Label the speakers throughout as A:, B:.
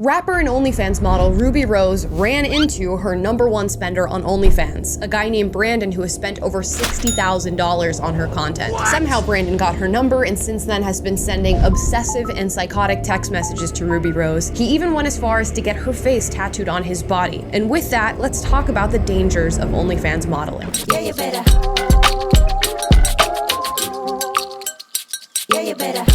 A: Rapper and OnlyFans model Rubi Rose ran into her #1 spender on OnlyFans, a guy named Brandon who has spent over $60,000 on her content. Somehow Brandon got her number and since then has been sending obsessive and psychotic text messages to Rubi Rose. He even went as far as to get her face tattooed on his body. And with that, let's talk about the dangers of OnlyFans modeling.
B: Yeah, you better. Yeah, you better.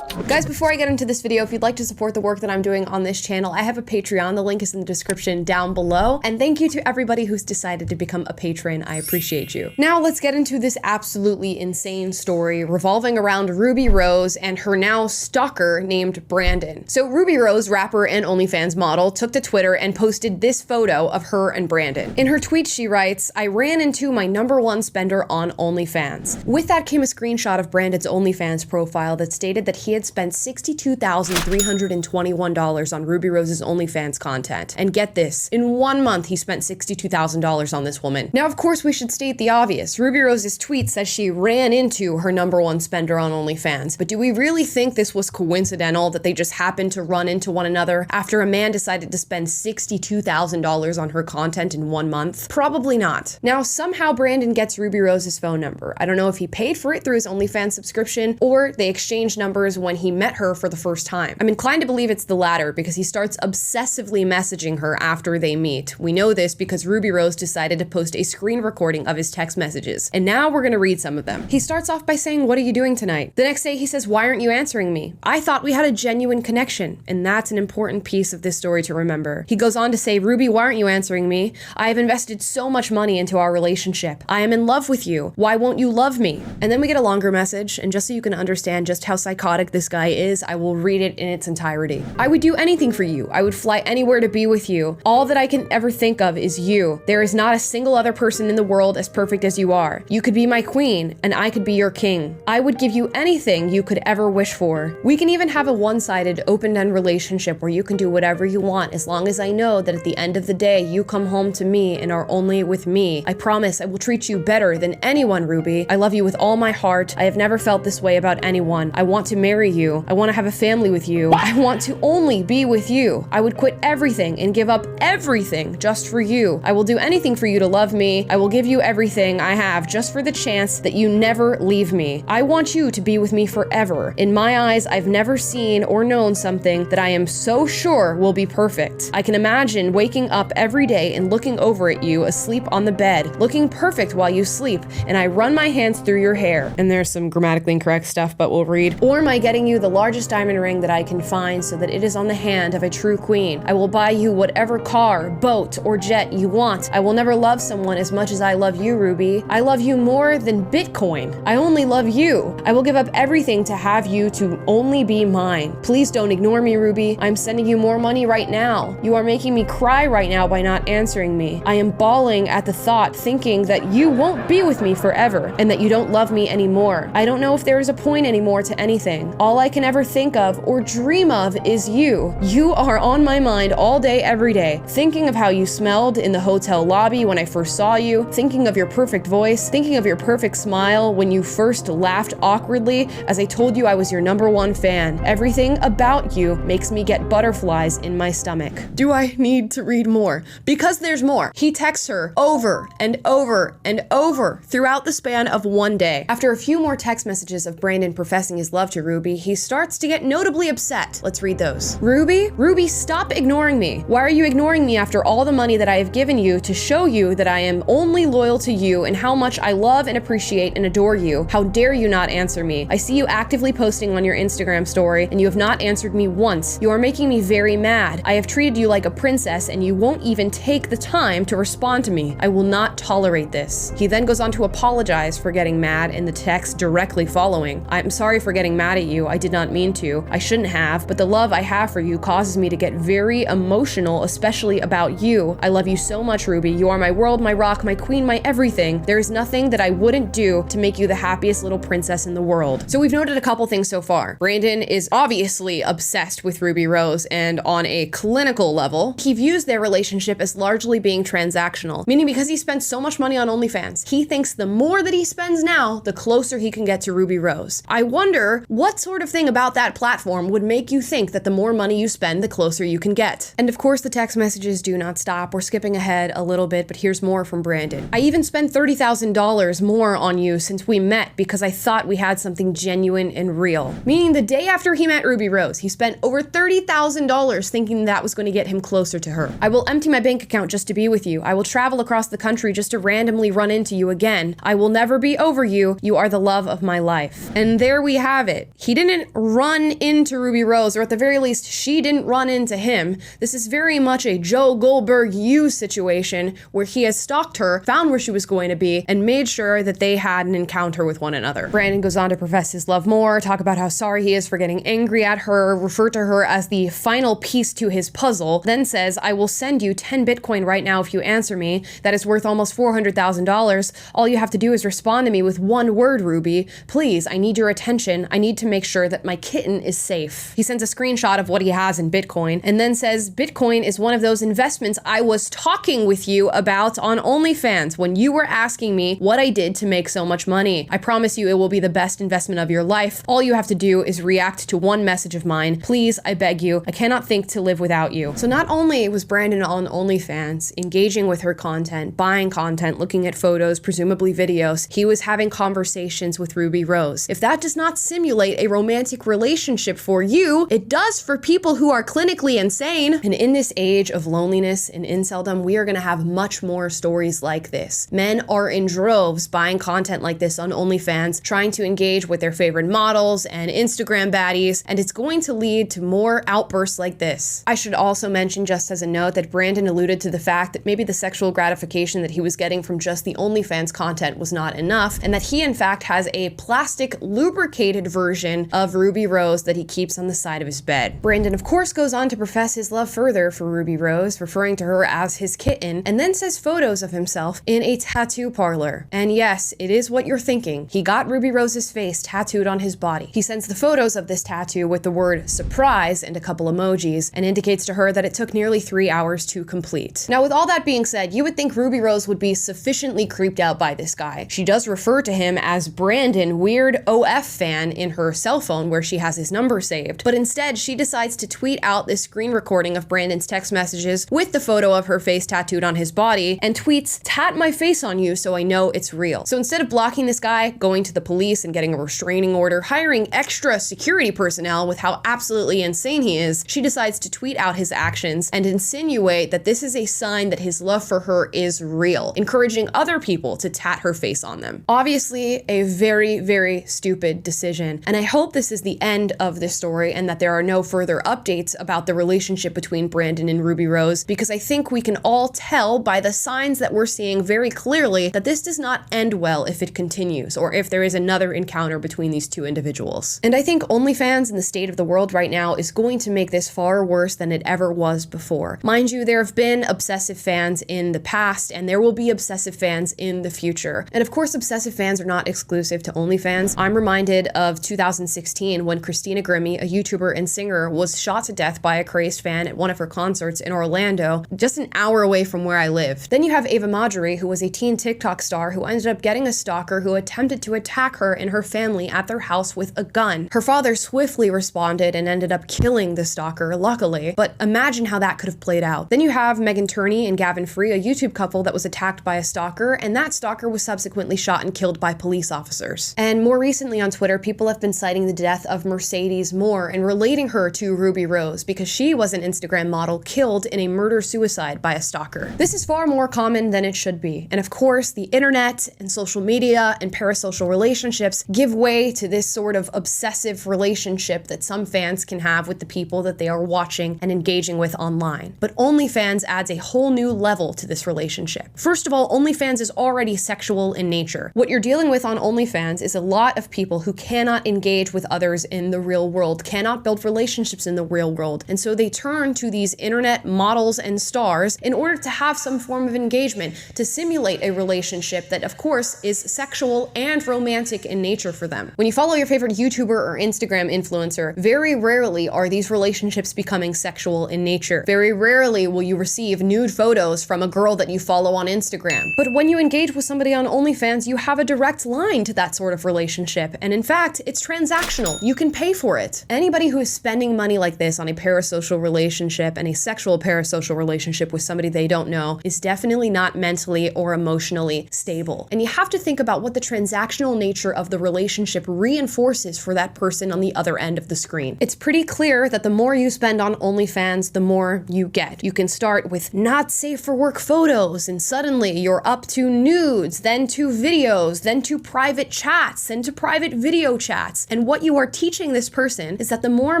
A: Guys, before I get into this video, if you'd like to support the work that I'm doing on this channel, I have a Patreon. The link is in the description down below. And thank you to everybody who's decided to become a patron. I appreciate you. Now let's get into this absolutely insane story revolving around Rubi Rose and her now stalker named Brandon. So Rubi Rose, rapper and OnlyFans model, took to Twitter and posted this photo of her and Brandon. In her tweet, she writes, "I ran into my #1 spender on OnlyFans." With that came a screenshot of Brandon's OnlyFans profile that stated that he had spent $62,321 on Rubi Rose's OnlyFans content. And get this, in 1 month, he spent $62,000 on this woman. Now, of course, we should state the obvious. Rubi Rose's tweet says she ran into her #1 spender on OnlyFans. But do we really think this was coincidental, that they just happened to run into one another after a man decided to spend $62,000 on her content in 1 month? Probably not. Now, somehow Brandon gets Rubi Rose's phone number. I don't know if he paid for it through his OnlyFans subscription or they exchanged numbers when he met her for the first time. I'm inclined to believe it's the latter because he starts obsessively messaging her after they meet. We know this because Rubi Rose decided to post a screen recording of his text messages. And now we're gonna read some of them. He starts off by saying, "What are you doing tonight?" The next day he says, "Why aren't you answering me? I thought we had a genuine connection." And that's an important piece of this story to remember. He goes on to say, "Ruby, why aren't you answering me? I have invested so much money into our relationship. I am in love with you. Why won't you love me?" And then we get a longer message, and just so you can understand just how psychotic this guy is, I will read it in its entirety. "I would do anything for you. I would fly anywhere to be with you. All that I can ever think of is you. There is not a single other person in the world as perfect as you are. You could be my queen, and I could be your king. I would give you anything you could ever wish for. We can even have a one-sided, open-end relationship where you can do whatever you want as long as I know that at the end of the day, you come home to me and are only with me. I promise I will treat you better than anyone, Ruby. I love you with all my heart. I have never felt this way about anyone. I want to marry you. I want to have a family with you. I want to only be with you. I would quit everything and give up everything just for you. I will do anything for you to love me. I will give you everything I have just for the chance that you never leave me. I want you to be with me forever. In my eyes, I've never seen or known something that I am so sure will be perfect. I can imagine waking up every day and looking over at you asleep on the bed, looking perfect while you sleep, and I run my hands through your hair." And there's some grammatically incorrect stuff, but we'll read. "Or my getting you the largest diamond ring that I can find so that it is on the hand of a true queen. I will buy you whatever car, boat, or jet you want. I will never love someone as much as I love you, Ruby. I love you more than Bitcoin. I only love you. I will give up everything to have you to only be mine. Please don't ignore me, Ruby. I'm sending you more money right now. You are making me cry right now by not answering me. I am bawling at the thought, thinking that you won't be with me forever and that you don't love me anymore. I don't know if there is a point anymore to anything. All I can ever think of or dream of is you. You are on my mind all day, every day, thinking of how you smelled in the hotel lobby when I first saw you, thinking of your perfect voice, thinking of your perfect smile when you first laughed awkwardly as I told you I was your #1 fan. Everything about you makes me get butterflies in my stomach." Do I need to read more? Because there's more. He texts her over and over and over throughout the span of 1 day. After a few more text messages of Brandon professing his love to Ruby, he starts to get notably upset. Let's read those. "Ruby, stop ignoring me. Why are you ignoring me after all the money that I have given you to show you that I am only loyal to you and how much I love and appreciate and adore you? How dare you not answer me? I see you actively posting on your Instagram story and you have not answered me once. You are making me very mad. I have treated you like a princess and you won't even take the time to respond to me. I will not tolerate this." He then goes on to apologize for getting mad in the text directly following. "I'm sorry for getting mad at you. I did not mean to. I shouldn't have, but the love I have for you causes me to get very emotional, especially about you. I love you so much, Ruby. You are my world, my rock, my queen, my everything. There is nothing that I wouldn't do to make you the happiest little princess in the world." So we've noted a couple things so far. Brandon is obviously obsessed with Rubi Rose, and on a clinical level, he views their relationship as largely being transactional, meaning because he spent so much money on OnlyFans, he thinks the more that he spends now, the closer he can get to Rubi Rose. I wonder what sort of thing about that platform would make you think that the more money you spend, the closer you can get. And of course, the text messages do not stop. We're skipping ahead a little bit, but here's more from Brandon. I even spent $30,000 more on you since we met because I thought we had something genuine and real. Meaning the day after he met Rubi Rose, he spent over $30,000 thinking that was going to get him closer to her. I will empty my bank account just to be with you. I will travel across the country just to randomly run into you again. I will never be over you. You are the love of my life. And there we have it. He didn't run into Rubi Rose, or at the very least, she didn't run into him. This is very much a Joe Goldberg you situation where he has stalked her, found where she was going to be, and made sure that they had an encounter with one another. Brandon goes on to profess his love more, talk about how sorry he is for getting angry at her, refer to her as the final piece to his puzzle, then says, I will send you 10 Bitcoin right now if you answer me. That is worth almost $400,000. All you have to do is respond to me with one word, Ruby. Please, I need your attention. I need to make sure that my kitten is safe. He sends a screenshot of what he has in Bitcoin and then says, Bitcoin is one of those investments I was talking with you about on OnlyFans when you were asking me what I did to make so much money. I promise you it will be the best investment of your life. All you have to do is react to one message of mine. Please, I beg you. I cannot think to live without you. So not only was Brandon on OnlyFans, engaging with her content, buying content, looking at photos, presumably videos, he was having conversations with Rubi Rose. If that does not simulate a romantic relationship for you, it does for people who are clinically insane. And in this age of loneliness and inceldom, we are going to have much more stories like this. Men are in droves buying content like this on OnlyFans, trying to engage with their favorite models and Instagram baddies, and it's going to lead to more outbursts like this. I should also mention, just as a note, that Brandon alluded to the fact that maybe the sexual gratification that he was getting from just the OnlyFans content was not enough, and that he in fact has a plastic lubricated version of Rubi Rose that he keeps on the side of his bed. Brandon of course goes on to profess his love further for Rubi Rose, referring to her as his kitten, and then says photos of himself in a tattoo parlor. And yes, it is what you're thinking. He got Rubi Rose's face tattooed on his body. He sends the photos of this tattoo with the word surprise and a couple emojis, and indicates to her that it took nearly 3 hours to complete. Now, with all that being said, you would think Rubi Rose would be sufficiently creeped out by this guy. She does refer to him as Brandon Weird OF Fan in her cell phone where she has his number saved, but instead she decides to tweet out this screen recording of Brandon's text messages with the photo of her face tattooed on his body, and tweets, tat my face on you so I know it's real. So instead of blocking this guy, going to the police and getting a restraining order, hiring extra security personnel with how absolutely insane he is, she decides to tweet out his actions and insinuate that this is a sign that his love for her is real, encouraging other people to tat her face on them. Obviously, a very, very stupid decision, and I hope this is the end of this story and that there are no further updates about the relationship between Brandon and Rubi Rose, because I think we can all tell by the signs that we're seeing very clearly that this does not end well if it continues, or if there is another encounter between these two individuals. And I think OnlyFans and the state of the world right now is going to make this far worse than it ever was before. Mind you, there have been Obsessive fans in the past, and there will be Obsessive fans in the future. And of course, Obsessive fans are not exclusive to OnlyFans. I'm reminded of 2016 when Christina Grimmie, a YouTuber and singer, was shot to death by a crazed fan at one of her concerts in Orlando, just an hour away from where I live. Then you have Ava Marjorie, who was a teen TikTok star who ended up getting a stalker who attempted to attack her and her family at their house with a gun. Her father swiftly responded and ended up killing the stalker, luckily, but imagine how that could have played out. Then you have Megan Turney and Gavin Free, a YouTube couple that was attacked by a stalker, and that stalker was subsequently shot and killed by police officers. And more recently on Twitter, people have been citing the death of Mercedes Moore and relating her to Rubi Rose because she was an Instagram model killed in a murder-suicide by a stalker. This is far more common than it should be. And of course, the internet and social media and parasocial relationships give way to this sort of obsessive relationship that some fans can have with the people that they are watching and engaging with online. But OnlyFans adds a whole new level to this relationship. First of all, OnlyFans is already sexual in nature. What you're dealing with on OnlyFans is a lot of people who cannot engage with others in the real world, cannot build relationships in the real world, and so they turn to these internet models and stars in order to have some form of engagement, to simulate a relationship that of course is sexual and romantic in nature for them. When you follow your favorite YouTuber or Instagram influencer, very rarely are these relationships becoming sexual in nature. Very rarely will you receive nude photos from a girl that you follow on Instagram. But when you engage with somebody on OnlyFans, you have a direct line to that sort of relationship, and in fact, it's transactional. transactional. You can pay for it. Anybody who is spending money like this on a parasocial relationship and a sexual parasocial relationship with somebody they don't know is definitely not mentally or emotionally stable. And you have to think about what the transactional nature of the relationship reinforces for that person on the other end of the screen. It's pretty clear that the more you spend on OnlyFans, the more you get. You can start with not safe for work photos, and suddenly you're up to nudes, then to videos, then to private chats, then to private video chats. And what you are teaching this person is that the more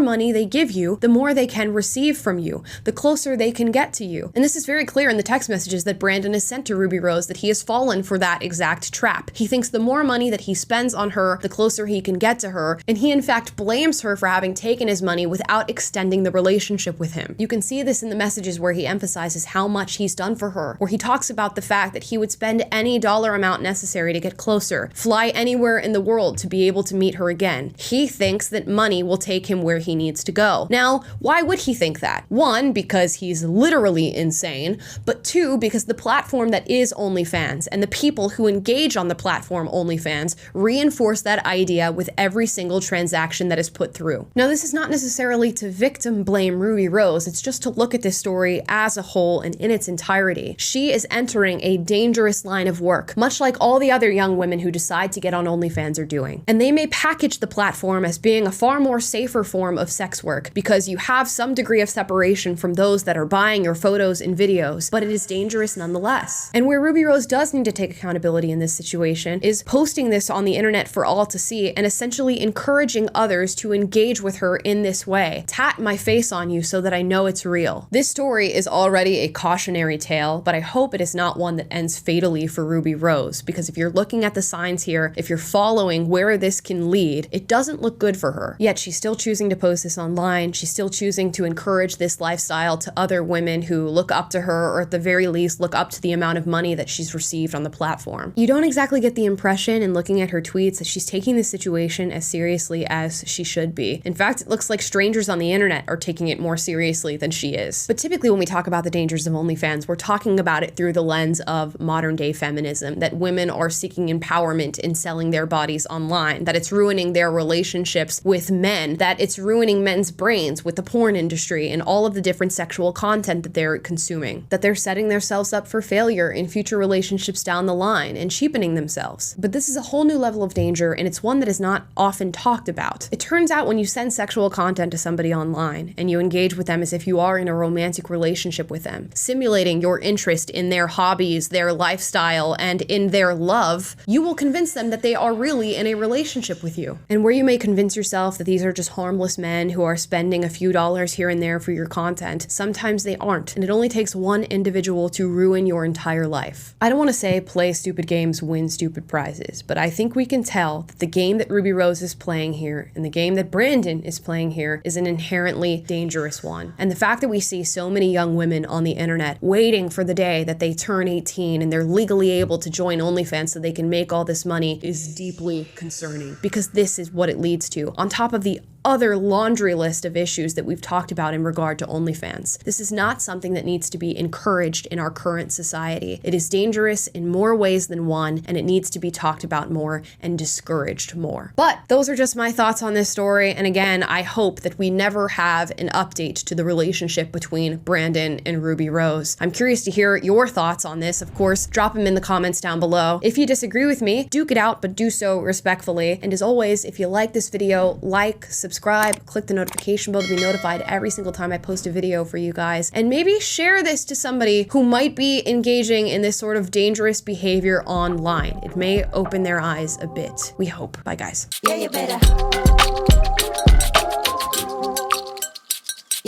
A: money they give you, the more they can receive from you, the closer they can get to you. And this is very clear in the text messages that Brandon has sent to Rubi Rose, that he has fallen for that exact trap. He thinks the more money that he spends on her, the closer he can get to her, and he in fact blames her for having taken his money without extending the relationship with him. You can see this in the messages where he emphasizes how much he's done for her, where he talks about the fact that he would spend any dollar amount necessary to get closer, fly anywhere in the world to be able to meet her again. He thinks that money will take him where he needs to go. Now, why would he think that? One, because he's literally insane, but two, because the platform that is OnlyFans and the people who engage on the platform OnlyFans reinforce that idea with every single transaction that is put through. Now, this is not necessarily to victim blame Rubi Rose, it's just to look at this story as a whole and in its entirety. She is entering a dangerous line of work, much like all the other young women who decide to get on OnlyFans are doing. And they may package the platform as being a far more safer form of sex work because you have some degree of separation from those that are buying your photos and videos, but it is dangerous nonetheless. And where Rubi Rose does need to take accountability in this situation is posting this on the internet for all to see and essentially encouraging others to engage with her in this way. Tat my face on you so that I know it's real. This story is already a cautionary tale, but I hope it is not one that ends fatally for Rubi Rose, because if you're looking at the signs here, if you're following where this can lead, it doesn't look good for her. Yet she's still choosing to post this online. She's still choosing to encourage this lifestyle to other women who look up to her, or at the very least look up to the amount of money that she's received on the platform. You don't exactly get the impression in looking at her tweets that she's taking this situation as seriously as she should be. In fact, it looks like strangers on the internet are taking it more seriously than she is. But typically when we talk about the dangers of OnlyFans, we're talking about it through the lens of modern day feminism, that women are seeking empowerment in selling their bodies online, that it's ruining their relationships with men, that it's ruining men's brains with the porn industry and all of the different sexual content that they're consuming, that they're setting themselves up for failure in future relationships down the line and cheapening themselves. But this is a whole new level of danger, and it's one that is not often talked about. It turns out when you send sexual content to somebody online and you engage with them as if you are in a romantic relationship with them, simulating your interest in their hobbies, their lifestyle, and in their love, you will convince them that they are really in a relationship with you. And where you may convince yourself that these are just harmless men who are spending a few dollars here and there for your content, sometimes they aren't, and it only takes one individual to ruin your entire life. I don't want to say play stupid games, win stupid prizes, but I think we can tell that the game that Rubi Rose is playing here and the game that Brandon is playing here is an inherently dangerous one. And the fact that we see so many young women on the internet waiting for the day that they turn 18 and they're legally able to join OnlyFans so they can make all this money is deeply concerning, because this is what it leads to, on top of the other laundry list of issues that we've talked about in regard to OnlyFans. This is not something that needs to be encouraged in our current society. It is dangerous in more ways than one, and it needs to be talked about more and discouraged more. But those are just my thoughts on this story, and again, I hope that we never have an update to the relationship between Brandon and Rubi Rose. I'm curious to hear your thoughts on this. Of course, drop them in the comments down below. If you disagree with me, duke it out, but do so respectfully. And as always, if you like this video, like, subscribe, click the notification bell to be notified every single time I post a video for you guys, and maybe share this to somebody who might be engaging in this sort of dangerous behavior online. It may open their eyes a bit. We hope. Bye, guys.
B: Yeah, you better.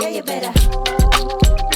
B: Yeah, you better.